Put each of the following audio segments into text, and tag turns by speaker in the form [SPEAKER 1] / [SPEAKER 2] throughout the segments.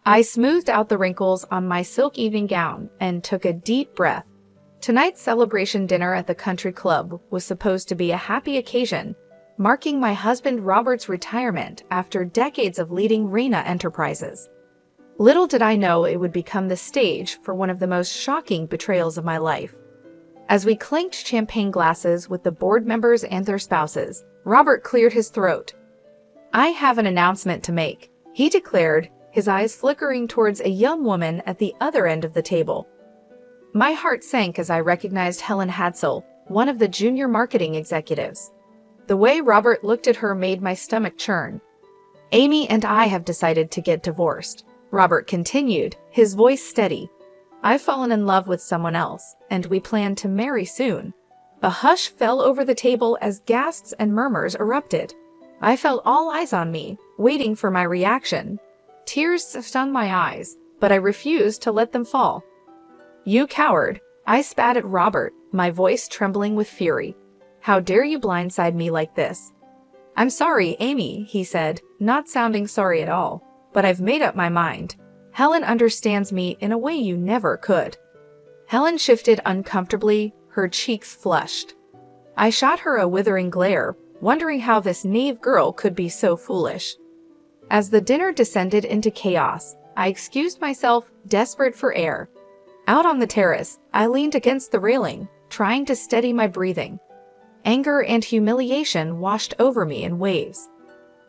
[SPEAKER 1] I smoothed out the wrinkles on my silk evening gown and took a deep breath. Tonight's celebration dinner at the country club was supposed to be a happy occasion, marking my husband Robert's retirement after decades of leading Reina Enterprises. Little did I know it would become the stage for one of the most shocking betrayals of my life. As we clinked champagne glasses with the board members and their spouses, Robert cleared his throat. "I have an announcement to make," he declared, his eyes flickering towards a young woman at the other end of the table. My heart sank as I recognized Helen Hadsell, one of the junior marketing executives. The way Robert looked at her made my stomach churn. "Amy and I have decided to get divorced," Robert continued, his voice steady. "I've fallen in love with someone else, and we plan to marry soon." A hush fell over the table as gasps and murmurs erupted. I felt all eyes on me, waiting for my reaction. Tears stung my eyes, but I refused to let them fall. "You coward," I spat at Robert, my voice trembling with fury. "How dare you blindside me like this?" "I'm sorry, Amy," he said, not sounding sorry at all, "but I've made up my mind. Helen understands me in a way you never could." Helen shifted uncomfortably, her cheeks flushed. I shot her a withering glare, wondering how this naive girl could be so foolish. As the dinner descended into chaos, I excused myself, desperate for air. Out on the terrace, I leaned against the railing, trying to steady my breathing. Anger and humiliation washed over me in waves.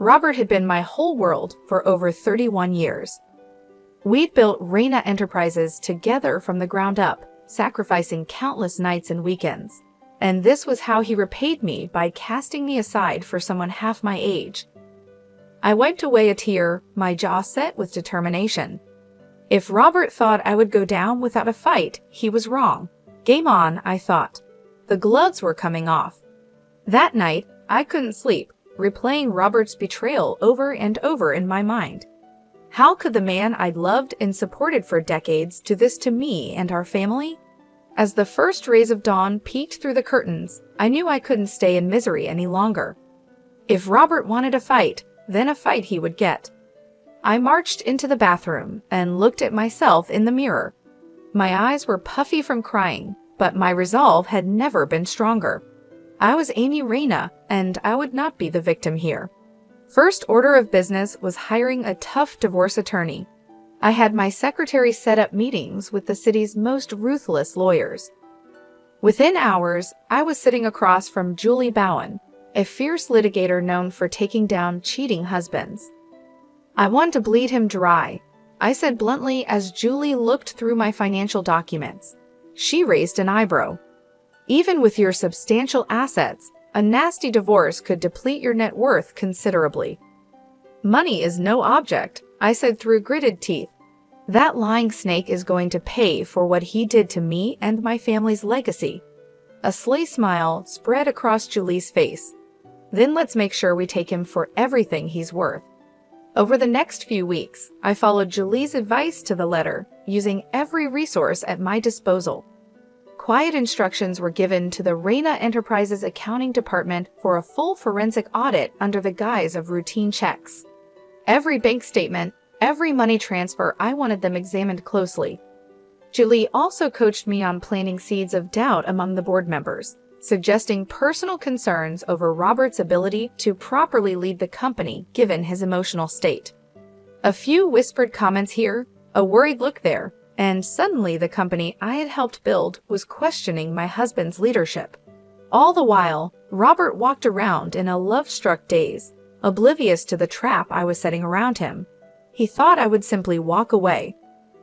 [SPEAKER 1] Robert had been my whole world for over 31 years. We'd built Reina Enterprises together from the ground up, sacrificing countless nights and weekends. And this was how he repaid me, by casting me aside for someone half my age. I wiped away a tear, my jaw set with determination. If Robert thought I would go down without a fight, he was wrong. Game on, I thought. The gloves were coming off. That night, I couldn't sleep, replaying Robert's betrayal over and over in my mind. How could the man I'd loved and supported for decades do this to me and our family? As the first rays of dawn peeked through the curtains, I knew I couldn't stay in misery any longer. If Robert wanted a fight, then a fight he would get. I marched into the bathroom and looked at myself in the mirror. My eyes were puffy from crying, but my resolve had never been stronger. I was Amy Reina, and I would not be the victim here. First order of business was hiring a tough divorce attorney. I had my secretary set up meetings with the city's most ruthless lawyers. Within hours, I was sitting across from Julie Bowen, a fierce litigator known for taking down cheating husbands. "I want to bleed him dry," I said bluntly as Julie looked through my financial documents. She raised an eyebrow. "Even with your substantial assets, a nasty divorce could deplete your net worth considerably." "Money is no object," I said through gritted teeth. "That lying snake is going to pay for what he did to me and my family's legacy." A sly smile spread across Julie's face. "Then let's make sure we take him for everything he's worth." Over the next few weeks, I followed Julie's advice to the letter, using every resource at my disposal. Quiet instructions were given to the Reina Enterprises accounting department for a full forensic audit under the guise of routine checks. Every bank statement, every money transfer, I wanted them examined closely. Julie also coached me on planting seeds of doubt among the board members, suggesting personal concerns over Robert's ability to properly lead the company given his emotional state. A few whispered comments here, a worried look there, and suddenly the company I had helped build was questioning my husband's leadership. All the while, Robert walked around in a love-struck daze, oblivious to the trap I was setting around him. He thought I would simply walk away.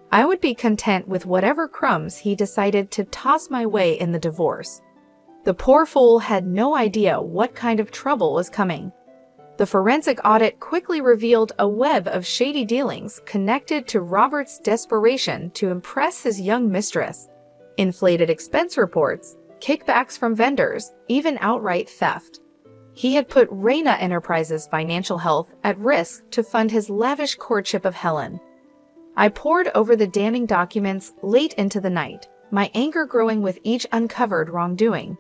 [SPEAKER 1] I would be content with whatever crumbs he decided to toss my way in the divorce. The poor fool had no idea what kind of trouble was coming. The forensic audit quickly revealed a web of shady dealings connected to Robert's desperation to impress his young mistress. Inflated expense reports, kickbacks from vendors, even outright theft. He had put Reina Enterprises' financial health at risk to fund his lavish courtship of Helen. I pored over the damning documents late into the night, my anger growing with each uncovered wrongdoing.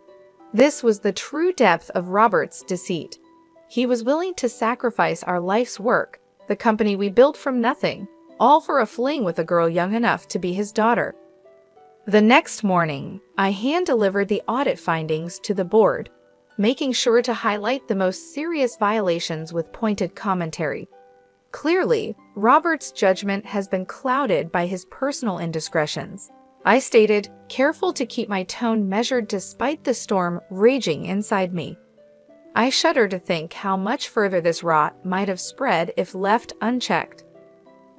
[SPEAKER 1] This was the true depth of Robert's deceit. He was willing to sacrifice our life's work, the company we built from nothing, all for a fling with a girl young enough to be his daughter. The next morning, I hand-delivered the audit findings to the board, making sure to highlight the most serious violations with pointed commentary. Clearly, Robert's judgment has been clouded by his personal indiscretions. I stated, careful to keep my tone measured despite the storm raging inside me. I shudder to think how much further this rot might have spread if left unchecked.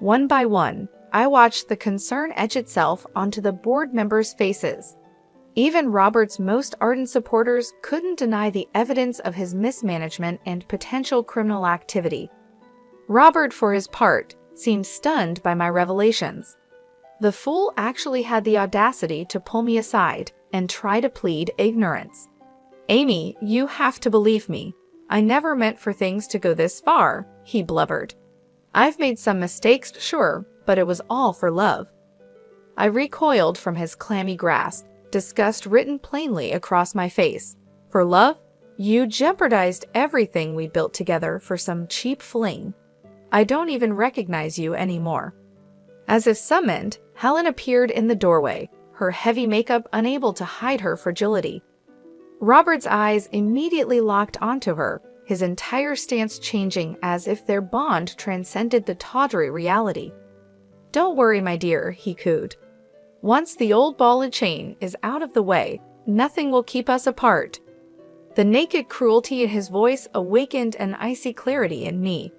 [SPEAKER 1] One by one, I watched the concern etch itself onto the board members' faces. Even Robert's most ardent supporters couldn't deny the evidence of his mismanagement and potential criminal activity. Robert, for his part, seemed stunned by my revelations. The fool actually had the audacity to pull me aside and try to plead ignorance. "Amy, you have to believe me. I never meant for things to go this far," he blubbered. "I've made some mistakes, sure, but it was all for love." I recoiled from his clammy grasp, disgust written plainly across my face. "For love? You jeopardized everything we built together for some cheap fling. I don't even recognize you anymore." As if summoned, Helen appeared in the doorway, her heavy makeup unable to hide her fragility. Robert's eyes immediately locked onto her, his entire stance changing as if their bond transcended the tawdry reality. "Don't worry, my dear," he cooed. "Once the old ball and chain is out of the way, nothing will keep us apart." The naked cruelty in his voice awakened an icy clarity in me.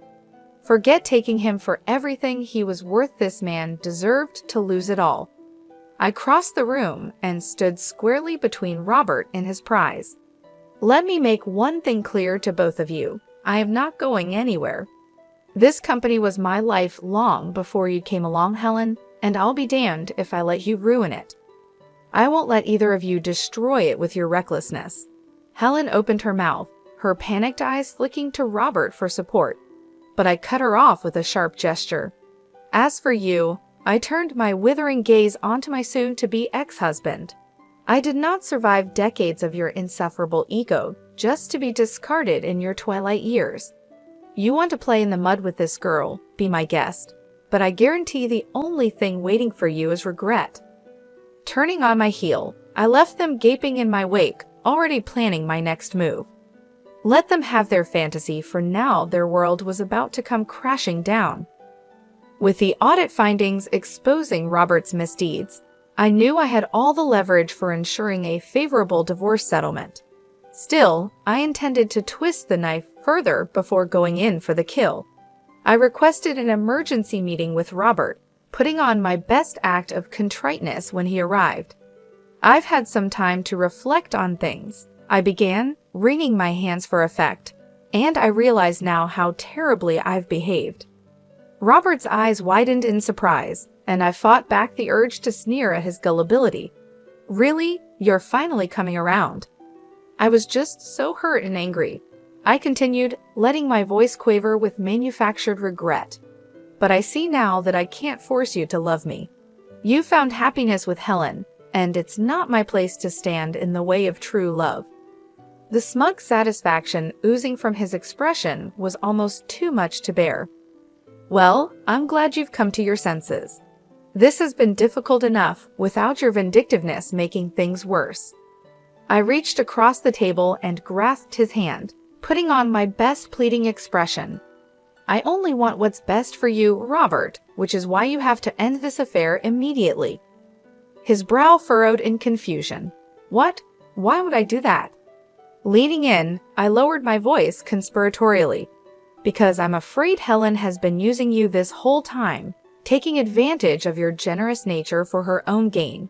[SPEAKER 1] Forget taking him for everything he was worth. This man deserved to lose it all. I crossed the room and stood squarely between Robert and his prize. "Let me make one thing clear to both of you. I am not going anywhere. This company was my life long before you came along, Helen, and I'll be damned if I let you ruin it. I won't let either of you destroy it with your recklessness." Helen opened her mouth, her panicked eyes flicking to Robert for support, but I cut her off with a sharp gesture. "As for you," I turned my withering gaze onto my soon-to-be ex-husband. "I did not survive decades of your insufferable ego just to be discarded in your twilight years. You want to play in the mud with this girl, be my guest, but I guarantee the only thing waiting for you is regret." Turning on my heel, I left them gaping in my wake, already planning my next move. Let them have their fantasy, for now their world was about to come crashing down. With the audit findings exposing Robert's misdeeds, I knew I had all the leverage for ensuring a favorable divorce settlement. Still, I intended to twist the knife further before going in for the kill. I requested an emergency meeting with Robert, putting on my best act of contriteness when he arrived. "I've had some time to reflect on things," I began, wringing my hands for effect, "and I realize now how terribly I've behaved." Robert's eyes widened in surprise, and I fought back the urge to sneer at his gullibility. "Really? You're finally coming around." "I was just so hurt and angry," I continued, letting my voice quaver with manufactured regret. "But I see now that I can't force you to love me. You found happiness with Helen, and it's not my place to stand in the way of true love." The smug satisfaction oozing from his expression was almost too much to bear. "Well, I'm glad you've come to your senses. This has been difficult enough without your vindictiveness making things worse." I reached across the table and grasped his hand, putting on my best pleading expression. "I only want what's best for you, Robert, which is why you have to end this affair immediately." His brow furrowed in confusion. "What? Why would I do that?" Leaning in, I lowered my voice conspiratorially. "Because I'm afraid Helen has been using you this whole time, taking advantage of your generous nature for her own gain."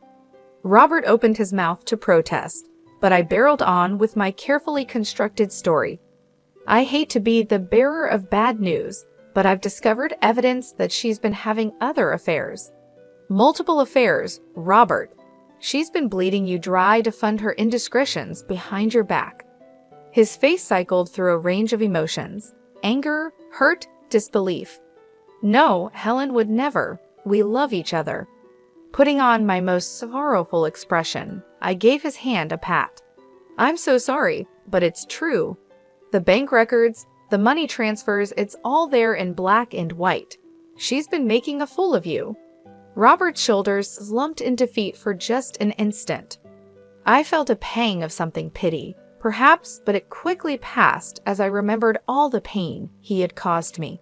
[SPEAKER 1] Robert opened his mouth to protest, but I barreled on with my carefully constructed story. "I hate to be the bearer of bad news, but I've discovered evidence that she's been having other affairs. Multiple affairs, Robert. She's been bleeding you dry to fund her indiscretions behind your back." His face cycled through a range of emotions: anger, hurt, disbelief. "No, Helen would never. We love each other." Putting on my most sorrowful expression, I gave his hand a pat. "I'm so sorry, but it's true. The bank records, the money transfers, it's all there in black and white. She's been making a fool of you." Robert's shoulders slumped in defeat for just an instant. I felt a pang of something pity, perhaps, but it quickly passed as I remembered all the pain he had caused me.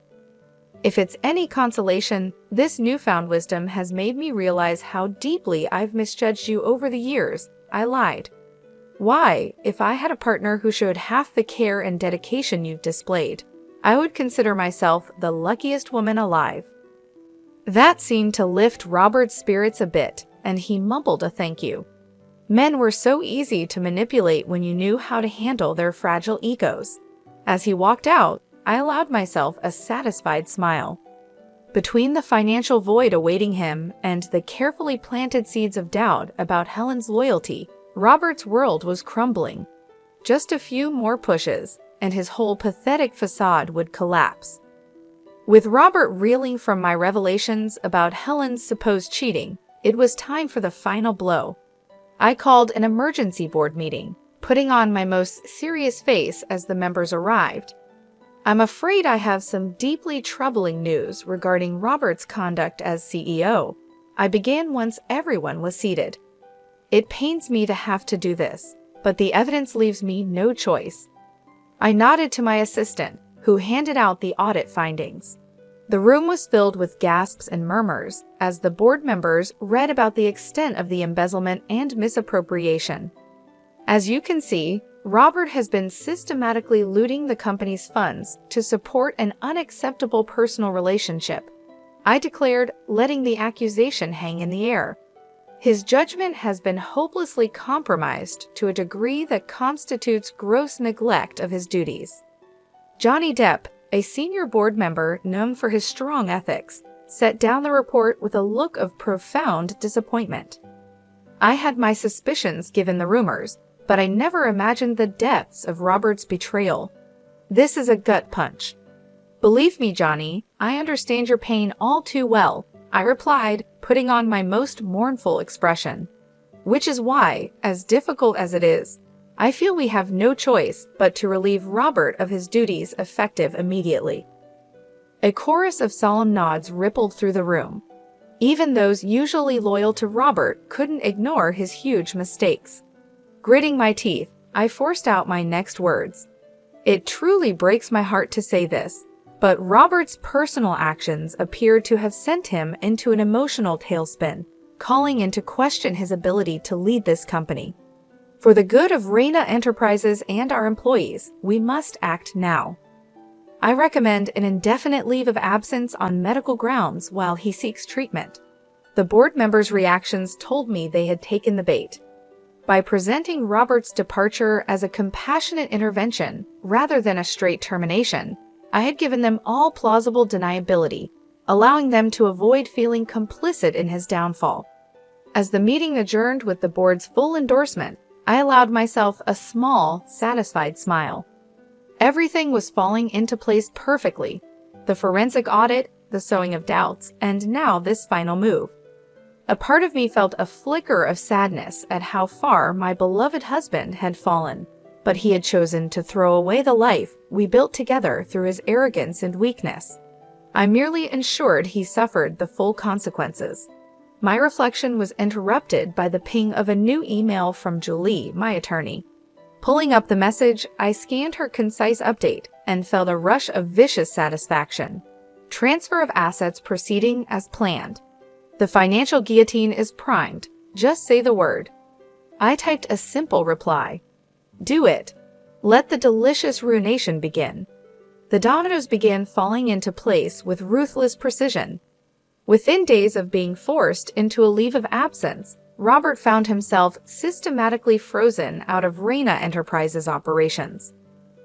[SPEAKER 1] If it's any consolation, this newfound wisdom has made me realize how deeply I've misjudged you over the years. I lied. Why, if I had a partner who showed half the care and dedication you've displayed, I would consider myself the luckiest woman alive. That seemed to lift Robert's spirits a bit, and he mumbled a thank you. Men were so easy to manipulate when you knew how to handle their fragile egos. As he walked out, I allowed myself a satisfied smile. Between the financial void awaiting him and the carefully planted seeds of doubt about Helen's loyalty, Robert's world was crumbling. Just a few more pushes, and his whole pathetic facade would collapse. With Robert reeling from my revelations about Helen's supposed cheating, it was time for the final blow. I called an emergency board meeting, putting on my most serious face as the members arrived. "I'm afraid I have some deeply troubling news regarding Robert's conduct as CEO," I began once everyone was seated. "It pains me to have to do this, but the evidence leaves me no choice." I nodded to my assistant, who handed out the audit findings. The room was filled with gasps and murmurs as the board members read about the extent of the embezzlement and misappropriation. As you can see, Robert has been systematically looting the company's funds to support an unacceptable personal relationship, I declared, letting the accusation hang in the air. His judgment has been hopelessly compromised to a degree that constitutes gross neglect of his duties. Johnny Depp, a senior board member known for his strong ethics, set down the report with a look of profound disappointment. I had my suspicions given the rumors, but I never imagined the depths of Robert's betrayal. This is a gut punch. "Believe me, Johnny, I understand your pain all too well," I replied, putting on my most mournful expression. "Which is why, as difficult as it is, I feel we have no choice but to relieve Robert of his duties effective immediately." A chorus of solemn nods rippled through the room. Even those usually loyal to Robert couldn't ignore his huge mistakes. Gritting my teeth, I forced out my next words. "It truly breaks my heart to say this, but Robert's personal actions appear to have sent him into an emotional tailspin, calling into question his ability to lead this company. For the good of Reina Enterprises and our employees, we must act now. I recommend an indefinite leave of absence on medical grounds while he seeks treatment." The board members' reactions told me they had taken the bait. By presenting Robert's departure as a compassionate intervention rather than a straight termination, I had given them all plausible deniability, allowing them to avoid feeling complicit in his downfall. As the meeting adjourned with the board's full endorsement, I allowed myself a small, satisfied smile. Everything was falling into place perfectly. The forensic audit, the sowing of doubts, and now this final move. A part of me felt a flicker of sadness at how far my beloved husband had fallen, but he had chosen to throw away the life we built together through his arrogance and weakness. I merely ensured he suffered the full consequences. My reflection was interrupted by the ping of a new email from Julie, my attorney. Pulling up the message, I scanned her concise update and felt a rush of vicious satisfaction. "Transfer of assets proceeding as planned. The financial guillotine is primed. Just say the word." I typed a simple reply. "Do it. Let the delicious ruination begin." The dominoes began falling into place with ruthless precision. Within days of being forced into a leave of absence, Robert found himself systematically frozen out of Reina Enterprises operations.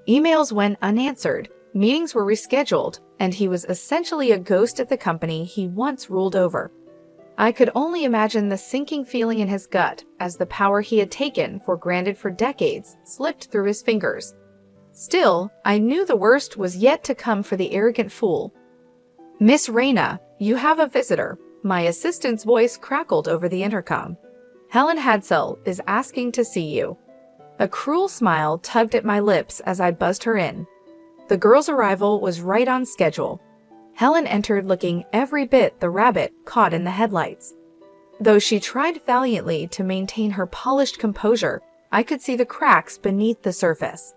[SPEAKER 1] Emails went unanswered, meetings were rescheduled, and he was essentially a ghost at the company he once ruled over. I could only imagine the sinking feeling in his gut as the power he had taken for granted for decades slipped through his fingers. Still, I knew the worst was yet to come for the arrogant fool. "Miss Reina, you have a visitor," my assistant's voice crackled over the intercom. "Helen Hadsell is asking to see you." A cruel smile tugged at my lips as I buzzed her in. The girl's arrival was right on schedule. Helen entered looking every bit the rabbit caught in the headlights. Though she tried valiantly to maintain her polished composure, I could see the cracks beneath the surface.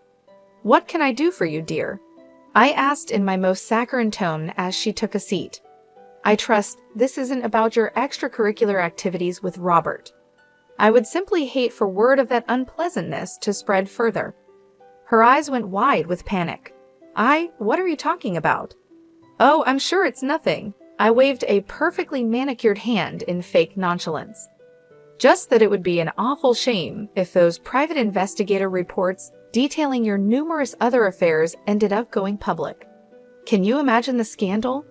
[SPEAKER 1] "What can I do for you, dear?" I asked in my most saccharine tone as she took a seat. "I trust this isn't about your extracurricular activities with Robert. I would simply hate for word of that unpleasantness to spread further." Her eyes went wide with panic. What are you talking about?" "Oh, I'm sure it's nothing." I waved a perfectly manicured hand in fake nonchalance. "Just that it would be an awful shame if those private investigator reports detailing your numerous other affairs ended up going public. Can you imagine the scandal?"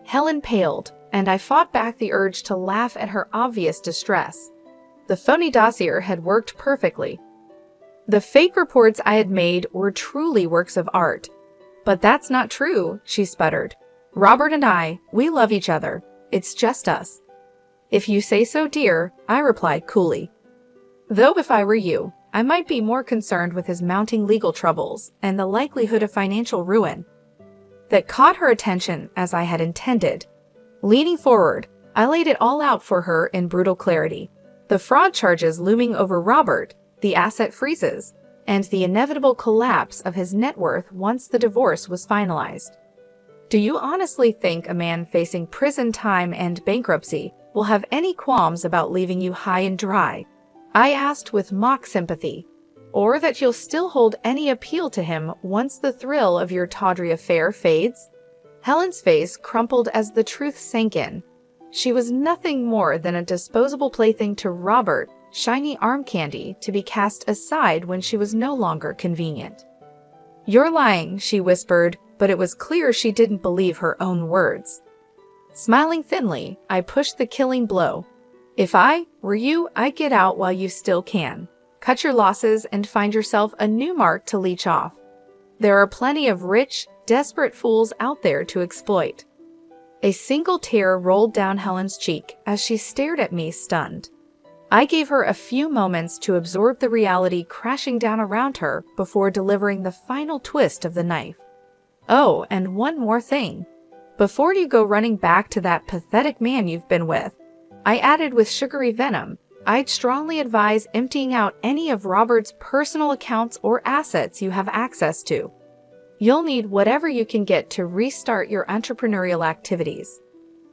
[SPEAKER 1] Helen paled, and I fought back the urge to laugh at her obvious distress. The phony dossier had worked perfectly. The fake reports I had made were truly works of art. "But that's not true," she sputtered. "Robert and I, we love each other. It's just us." "If you say so, dear," I replied coolly. Though if I were you, I might be more concerned with his mounting legal troubles and the likelihood of financial ruin. That caught her attention as I had intended. Leaning forward, I laid it all out for her in brutal clarity. The fraud charges looming over Robert, the asset freezes, and the inevitable collapse of his net worth once the divorce was finalized. "Do you honestly think a man facing prison time and bankruptcy will have any qualms about leaving you high and dry?" I asked with mock sympathy. "Or that you'll still hold any appeal to him once the thrill of your tawdry affair fades?" Helen's face crumpled as the truth sank in. She was nothing more than a disposable plaything to Robert, shiny arm candy to be cast aside when she was no longer convenient. "You're lying," she whispered, but it was clear she didn't believe her own words. Smiling thinly, I pushed the killing blow. "If I were you, I'd get out while you still can. Cut your losses and find yourself a new mark to leech off. There are plenty of rich, desperate fools out there to exploit." A single tear rolled down Helen's cheek as she stared at me stunned. I gave her a few moments to absorb the reality crashing down around her before delivering the final twist of the knife. "Oh, and one more thing. Before you go running back to that pathetic man you've been with," I added with sugary venom, "I'd strongly advise emptying out any of Robert's personal accounts or assets you have access to. You'll need whatever you can get to restart your entrepreneurial activities."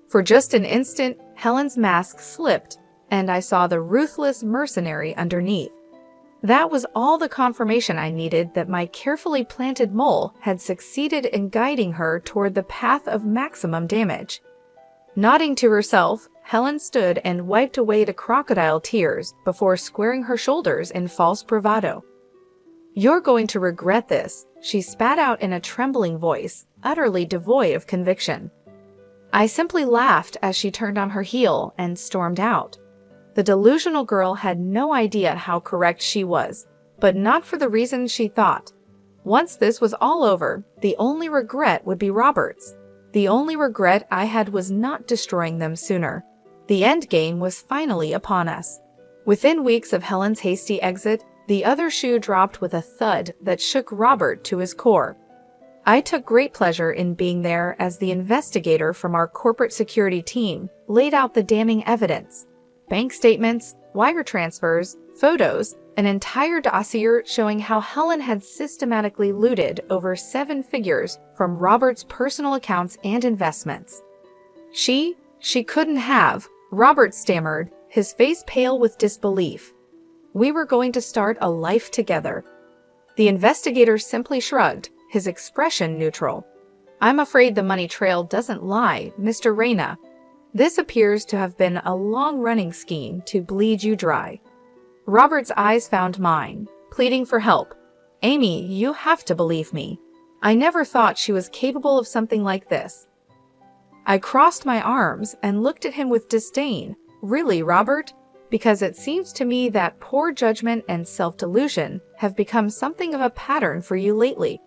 [SPEAKER 1] For just an instant, Helen's mask slipped, and I saw the ruthless mercenary underneath. That was all the confirmation I needed that my carefully planted mole had succeeded in guiding her toward the path of maximum damage. Nodding to herself, Helen stood and wiped away the crocodile tears before squaring her shoulders in false bravado. "You're going to regret this," she spat out in a trembling voice, utterly devoid of conviction. I simply laughed as she turned on her heel and stormed out. The delusional girl had no idea how correct she was, but not for the reasons she thought. Once this was all over, the only regret would be Robert's. The only regret I had was not destroying them sooner. The end game was finally upon us. Within weeks of Helen's hasty exit, the other shoe dropped with a thud that shook Robert to his core. I took great pleasure in being there as the investigator from our corporate security team laid out the damning evidence. Bank statements, wire transfers, photos, an entire dossier showing how Helen had systematically looted over 7 figures from Robert's personal accounts and investments. She couldn't have," Robert stammered, his face pale with disbelief. "We were going to start a life together." The investigator simply shrugged, his expression neutral. "I'm afraid the money trail doesn't lie, Mr. Reyna. This appears to have been a long-running scheme to bleed you dry." Robert's eyes found mine, pleading for help. "Amy, you have to believe me. I never thought she was capable of something like this." I crossed my arms and looked at him with disdain. "Really, Robert? Because it seems to me that poor judgment and self-delusion have become something of a pattern for you lately."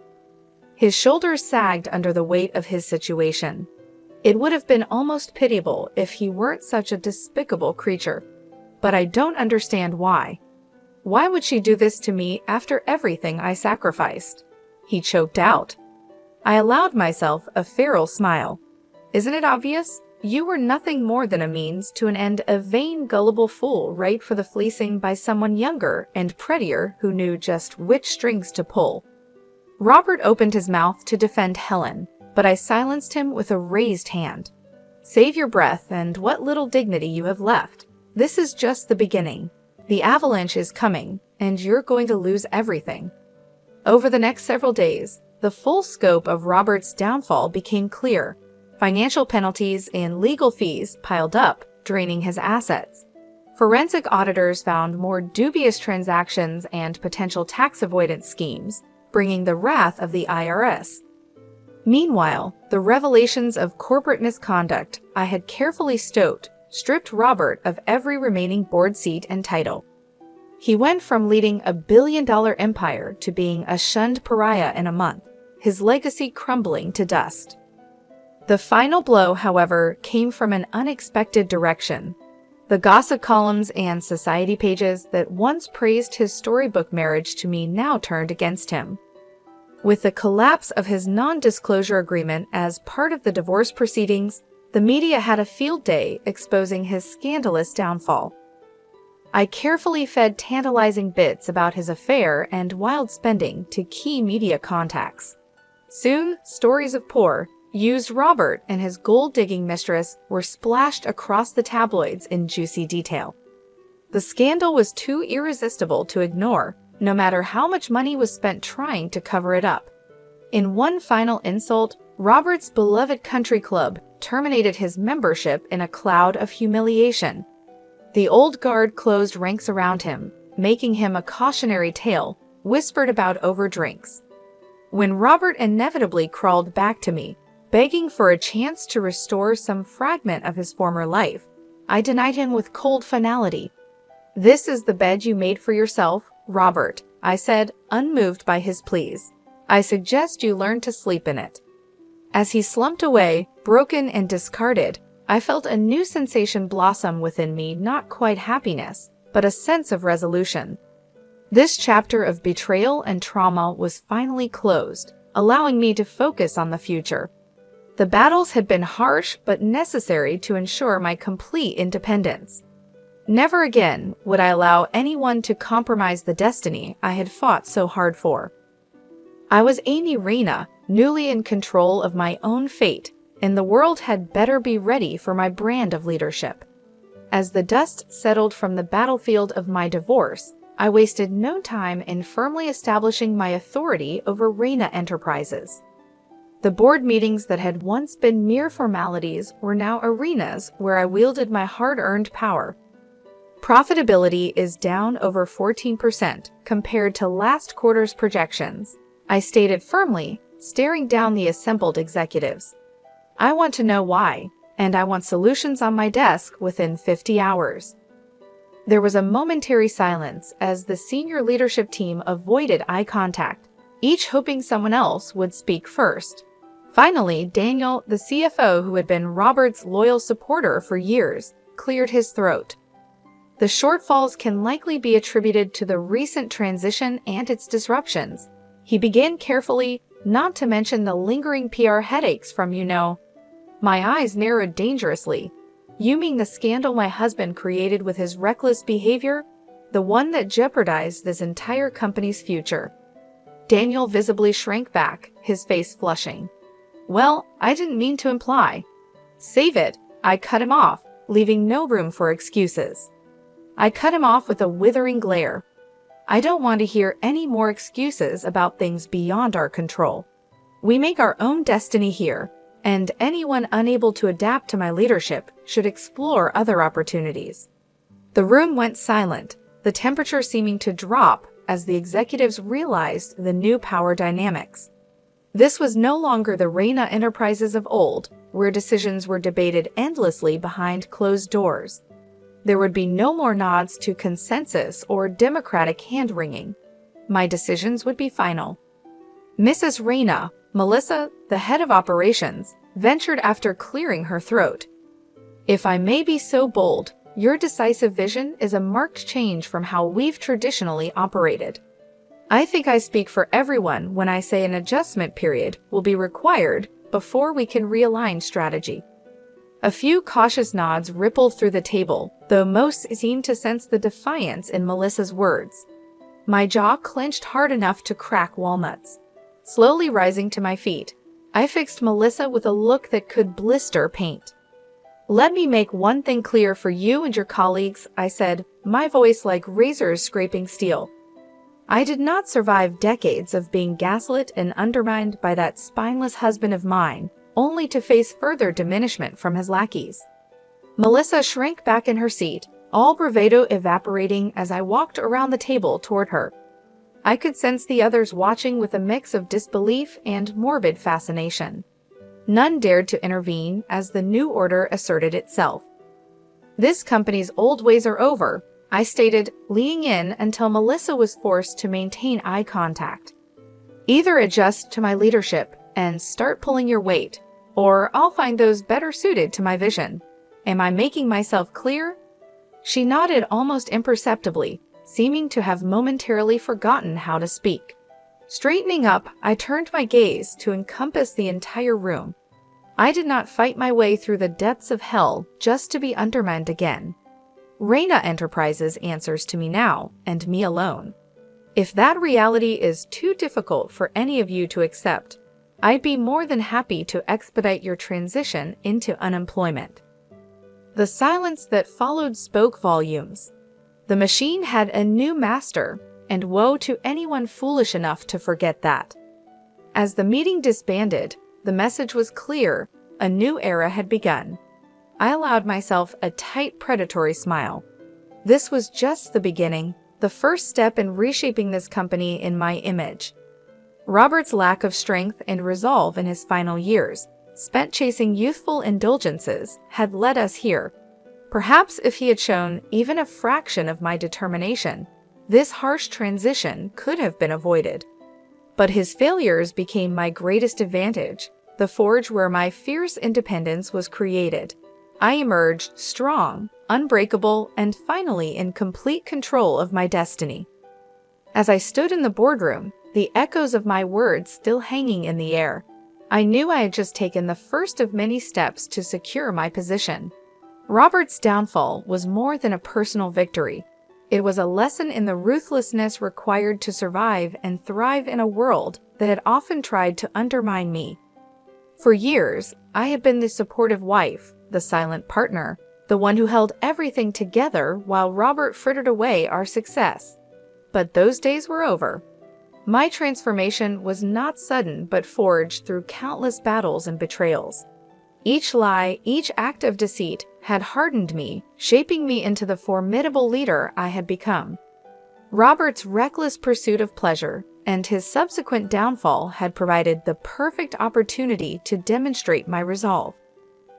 [SPEAKER 1] His shoulders sagged under the weight of his situation. It would have been almost pitiable if he weren't such a despicable creature. But I don't understand why. Why would she do this to me after everything I sacrificed? He choked out. I allowed myself a feral smile. Isn't it obvious? You were nothing more than a means to an end, a vain, gullible fool ripe for the fleecing by someone younger and prettier who knew just which strings to pull. Robert opened his mouth to defend Helen, but I silenced him with a raised hand. Save your breath and what little dignity you have left. This is just the beginning. The avalanche is coming, and you're going to lose everything. Over the next several days, the full scope of Robert's downfall became clear. Financial penalties and legal fees piled up, draining his assets. Forensic auditors found more dubious transactions and potential tax avoidance schemes, bringing the wrath of the IRS. Meanwhile, the revelations of corporate misconduct I had carefully stowed stripped Robert of every remaining board seat and title. He went from leading a billion-dollar empire to being a shunned pariah in a month, his legacy crumbling to dust. The final blow, however, came from an unexpected direction. The gossip columns and society pages that once praised his storybook marriage to me now turned against him. With the collapse of his non-disclosure agreement as part of the divorce proceedings, the media had a field day exposing his scandalous downfall. I carefully fed tantalizing bits about his affair and wild spending to key media contacts. Soon, stories of poor, used Robert and his gold-digging mistress were splashed across the tabloids in juicy detail. The scandal was too irresistible to ignore, no matter how much money was spent trying to cover it up. In one final insult, Robert's beloved country club terminated his membership in a cloud of humiliation. The old guard closed ranks around him, making him a cautionary tale whispered about over drinks. When Robert inevitably crawled back to me, begging for a chance to restore some fragment of his former life, I denied him with cold finality. "This is the bed you made for yourself, Robert," I said, unmoved by his pleas. "I suggest you learn to sleep in it." As he slumped away, broken and discarded, I felt a new sensation blossom within me, not quite happiness, but a sense of resolution. This chapter of betrayal and trauma was finally closed, allowing me to focus on the future. The battles had been harsh but necessary to ensure my complete independence. Never again would I allow anyone to compromise the destiny I had fought so hard for. I was Amy Reyna, newly in control of my own fate, and the world had better be ready for my brand of leadership. As the dust settled from the battlefield of my divorce, I wasted no time in firmly establishing my authority over Reyna Enterprises. The board meetings that had once been mere formalities were now arenas where I wielded my hard-earned power. Profitability is down over 14% compared to last quarter's projections, I stated firmly, staring down the assembled executives. I want to know why, and I want solutions on my desk within 50 hours. There was a momentary silence as the senior leadership team avoided eye contact, each hoping someone else would speak first. Finally, Daniel, the CFO who had been Robert's loyal supporter for years, cleared his throat. The shortfalls can likely be attributed to the recent transition and its disruptions. He began carefully, not to mention the lingering PR headaches from, My eyes narrowed dangerously. You mean the scandal my husband created with his reckless behavior? The one that jeopardized this entire company's future? Daniel visibly shrank back, his face flushing. Well, I didn't mean to imply. Save it, I cut him off, leaving no room for excuses. I cut him off with a withering glare. I don't want to hear any more excuses about things beyond our control. We make our own destiny here, and anyone unable to adapt to my leadership should explore other opportunities. The room went silent, the temperature seeming to drop as the executives realized the new power dynamics. This was no longer the Reyna Enterprises of old, where decisions were debated endlessly behind closed doors. There would be no more nods to consensus or democratic hand-wringing. My decisions would be final. Mrs. Reyna, Melissa, the head of operations, ventured after clearing her throat. If I may be so bold, your decisive vision is a marked change from how we've traditionally operated. I think I speak for everyone when I say an adjustment period will be required before we can realign strategy." A few cautious nods rippled through the table, though most seemed to sense the defiance in Melissa's words. My jaw clenched hard enough to crack walnuts. Slowly rising to my feet, I fixed Melissa with a look that could blister paint. "Let me make one thing clear for you and your colleagues," I said, my voice like razors scraping steel. I did not survive decades of being gaslit and undermined by that spineless husband of mine, only to face further diminishment from his lackeys. Melissa shrank back in her seat, all bravado evaporating as I walked around the table toward her. I could sense the others watching with a mix of disbelief and morbid fascination. None dared to intervene as the new order asserted itself. "This company's old ways are over," I stated, leaning in until Melissa was forced to maintain eye contact. "Either adjust to my leadership and start pulling your weight, or I'll find those better suited to my vision. Am I making myself clear?" She nodded almost imperceptibly, seeming to have momentarily forgotten how to speak. Straightening up, I turned my gaze to encompass the entire room. I did not fight my way through the depths of hell just to be undermined again. Reyna Enterprises answers to me now, and me alone. If that reality is too difficult for any of you to accept, I'd be more than happy to expedite your transition into unemployment. The silence that followed spoke volumes. The machine had a new master, and woe to anyone foolish enough to forget that. As the meeting disbanded, the message was clear: a new era had begun. I allowed myself a tight, predatory smile. This was just the beginning, the first step in reshaping this company in my image. Robert's lack of strength and resolve in his final years, spent chasing youthful indulgences, had led us here. Perhaps if he had shown even a fraction of my determination, this harsh transition could have been avoided. But his failures became my greatest advantage, the forge where my fierce independence was created. I emerged strong, unbreakable, and finally in complete control of my destiny. As I stood in the boardroom, the echoes of my words still hanging in the air, I knew I had just taken the first of many steps to secure my position. Robert's downfall was more than a personal victory. It was a lesson in the ruthlessness required to survive and thrive in a world that had often tried to undermine me. For years, I had been the supportive wife, the silent partner, the one who held everything together while Robert frittered away our success. But those days were over. My transformation was not sudden but forged through countless battles and betrayals. Each lie, each act of deceit had hardened me, shaping me into the formidable leader I had become. Robert's reckless pursuit of pleasure and his subsequent downfall had provided the perfect opportunity to demonstrate my resolve.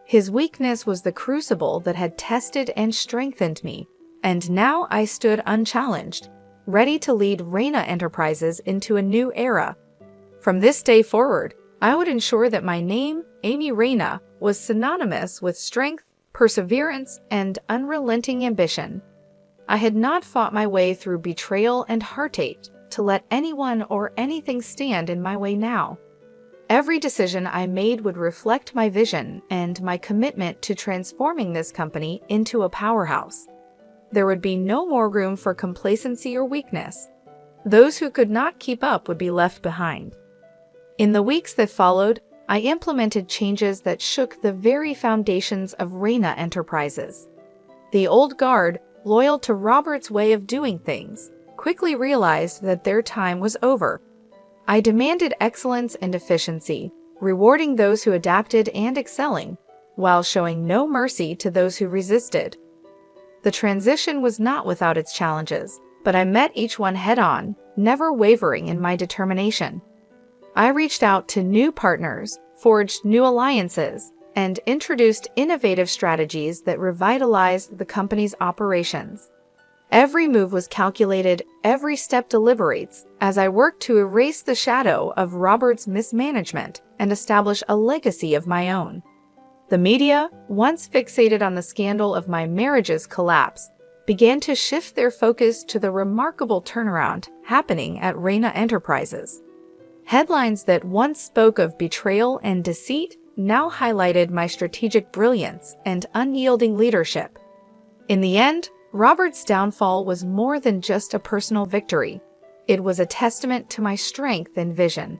[SPEAKER 1] His weakness was the crucible that had tested and strengthened me, and now I stood unchallenged, ready to lead Reyna Enterprises into a new era. From this day forward, I would ensure that my name, Amy Reyna, was synonymous with strength, perseverance, and unrelenting ambition. I had not fought my way through betrayal and heartache to let anyone or anything stand in my way now. Every decision I made would reflect my vision and my commitment to transforming this company into a powerhouse. There would be no more room for complacency or weakness. Those who could not keep up would be left behind. In the weeks that followed, I implemented changes that shook the very foundations of Reyna Enterprises. The old guard, loyal to Robert's way of doing things, quickly realized that their time was over. I demanded excellence and efficiency, rewarding those who adapted and excelling, while showing no mercy to those who resisted. The transition was not without its challenges, but I met each one head-on, never wavering in my determination. I reached out to new partners, forged new alliances, and introduced innovative strategies that revitalized the company's operations. Every move was calculated, every step deliberates, as I worked to erase the shadow of Robert's mismanagement and establish a legacy of my own. The media, once fixated on the scandal of my marriage's collapse, began to shift their focus to the remarkable turnaround happening at Reyna Enterprises. Headlines that once spoke of betrayal and deceit now highlighted my strategic brilliance and unyielding leadership. In the end, Robert's downfall was more than just a personal victory. It was a testament to my strength and vision.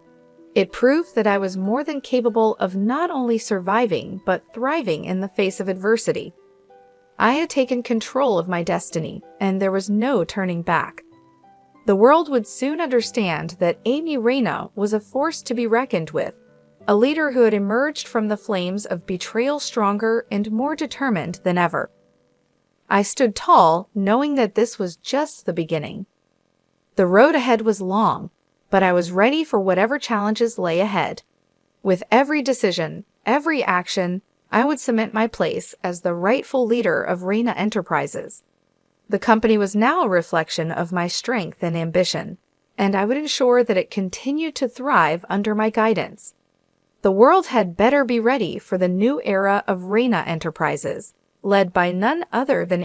[SPEAKER 1] It proved that I was more than capable of not only surviving but thriving in the face of adversity. I had taken control of my destiny, and there was no turning back. The world would soon understand that Amy Reyna was a force to be reckoned with, a leader who had emerged from the flames of betrayal stronger and more determined than ever. I stood tall, knowing that this was just the beginning. The road ahead was long, but I was ready for whatever challenges lay ahead. With every decision, every action, I would cement my place as the rightful leader of Reyna Enterprises. The company was now a reflection of my strength and ambition, and I would ensure that it continued to thrive under my guidance. The world had better be ready for the new era of Reyna Enterprises, led by none other than